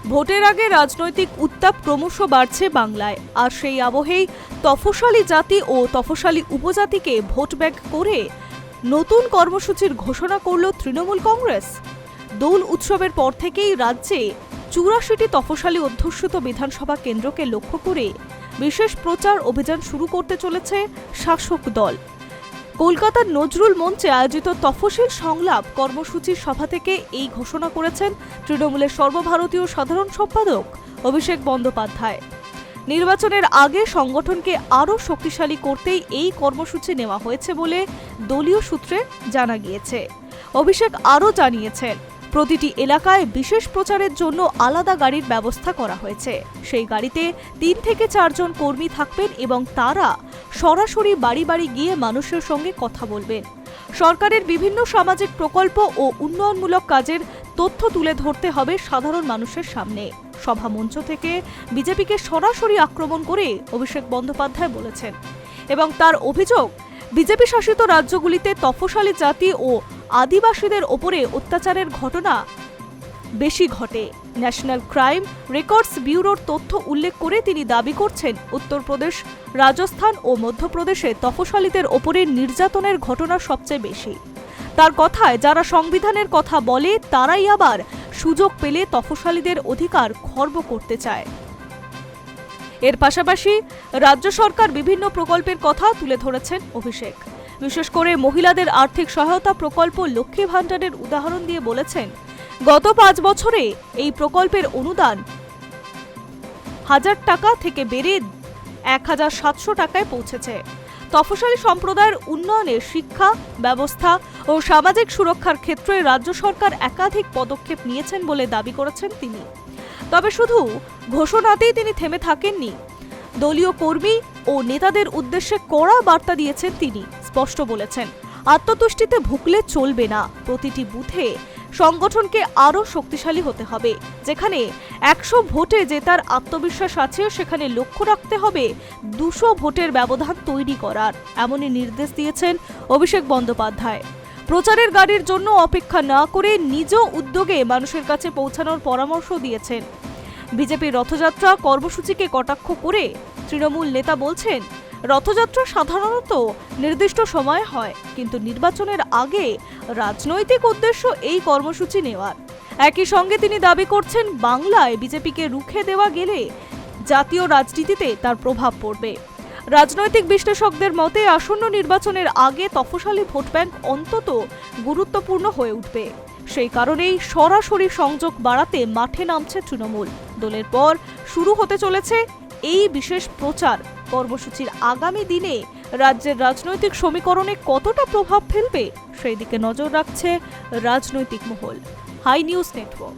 ভোটের আগে রাজনৈতিক উত্তাপ ক্রমশ বাড়ছে বাংলায়, আর সেই আবহেই তফশালি জাতি ও তফশালি উপজাতিকে ভোট ব্যাংক করে নতুন কর্মসূচির ঘোষণা করল তৃণমূল কংগ্রেস। দোল উৎসবের পর থেকেই রাজ্যে ৮৪টি তফশালি অধ্যুষিত বিধানসভা কেন্দ্রকে লক্ষ্য করে বিশেষ প্রচার অভিযান শুরু করতে চলেছে শাসক দল। কলকাতার নজরুল মঞ্চে আয়োজিত তফসিল সংলাপ কর্মসূচির সভা থেকে এই ঘোষণা করেছেন তৃণমূলের সর্বভারতীয় সাধারণ সম্পাদক অভিষেক বন্দ্যোপাধ্যায়। নির্বাচনের আগে সংগঠনকে আরও শক্তিশালী করতেই এই কর্মসূচি নেওয়া হয়েছে বলে দলীয় সূত্রে জানা গিয়েছে। অভিষেক আরও জানিয়েছেন, প্রতিটি এলাকায় বিশেষ প্রচারের জন্য আলাদা গাড়ির ব্যবস্থা করা হয়েছে। সেই গাড়িতে ৩ থেকে ৪ জন কর্মী থাকবেন এবং তারা সরাসরি বাড়ি বাড়ি গিয়ে মানুষের সঙ্গে কথা বলবেন। সরকারের বিভিন্ন সামাজিক প্রকল্প ও উন্নয়নমূলক কাজের তথ্য তুলে ধরতে হবে সাধারণ মানুষের সামনে। সভা মঞ্চ থেকে বিজেপিকে সরাসরি আক্রমণ করে অভিষেক বন্দ্যোপাধ্যায় বলেছেন, এবং তার অভিযোগ, বিজেপি শাসিত রাজ্যগুলিতে তফশালি জাতি ও আদিবাসীদের ওপরে অত্যাচারের ঘটনা বেশি ঘটে। ন্যাশনাল ক্রাইম রেকর্ডস ব্যুরোর তথ্য উল্লেখ করে তিনি দাবি করছেন, উত্তরপ্রদেশ, রাজস্থান ও মধ্যপ্রদেশে তফশালিদের ওপরে নির্যাতনের ঘটনা সবচেয়ে বেশি। তার কথায়, যারা সংবিধানের কথা বলে তারাই আবার সুযোগ পেলে তফশালিদের অধিকার খর্ব করতে চায়। এর পাশাপাশি রাজ্য সরকার বিভিন্ন প্রকল্পের কথা তুলে ধরেছেন অভিষেক। বিশেষ করে মহিলাদের আর্থিক সহায়তা প্রকল্প লক্ষ্মী ভাণ্ডারের উদাহরণ দিয়ে বলেছেন, গত 5 বছরে এই প্রকল্পের অনুদান 1000 টাকা থেকে বেড়ে 1700 টাকায় পৌঁছেছে। তফশালি সম্প্রদায়ের উন্নয়নে শিক্ষা ব্যবস্থা ও সামাজিক সুরক্ষার ক্ষেত্রে রাজ্য সরকার একাধিক পদক্ষেপ নিয়েছেন বলে দাবি করেছেন তিনি। তবে শুধু ঘোষণাতেই তিনি থেমে থাকেননি। দলীয় কর্মী ও নেতাদের উদ্দেশ্যে কড়া বার্তা দিয়েছেন তিনি। স্পষ্ট বলেছেন, আত্মতুষ্টিতে ভুগলে চলবে না। প্রতিটি বুথে সংগঠনকে আরও শক্তিশালী হতে হবে। যেখানে 100 ভোটে জেতার আত্মবিশ্বাস আছে, সেখানে লক্ষ্য রাখতে হবে 200 ভোটের ব্যবধান তৈরি করার, এমনই নির্দেশ দিয়েছেন অভিষেক বন্দ্যোপাধ্যায়। প্রচারের গাড়ির জন্য অপেক্ষা না করে নিজ উদ্যোগে মানুষের কাছে পৌঁছানোর পরামর্শ দিয়েছেন। বিজেপির রথযাত্রা কর্মসূচিকে কটাক্ষ করে তৃণমূল নেতা বলছেন, রথযাত্রা সাধারণত নির্দিষ্ট সময় হয়, কিন্তু নির্বাচনের আগে রাজনৈতিক উদ্দেশ্য এই কর্মসূচি নেওয়ার। একই সঙ্গে তিনি দাবি করছেন, বাংলায় বিজেপিকে রুখে দেওয়া গেলে জাতীয় রাজনীতিতে তার প্রভাব পড়বে। রাজনৈতিক বিশ্লেষকদের মতে আসন্ন নির্বাচনের আগে তফশালি ভোট ব্যাংক অন্তত গুরুত্বপূর্ণ হয়ে উঠবে। সেই কারণেই সরাসরি সংযোগ বাড়াতে মাঠে নামছে তৃণমূল। দলের পর শুরু হতে চলেছে এই বিশেষ প্রচার কর্মসূচির আগামী দিনে রাজ্যের রাজনৈতিক সমীকরণে কতটা প্রভাব ফেলবে সেই দিকে নজর রাখছে রাজনৈতিক মহল। High News network.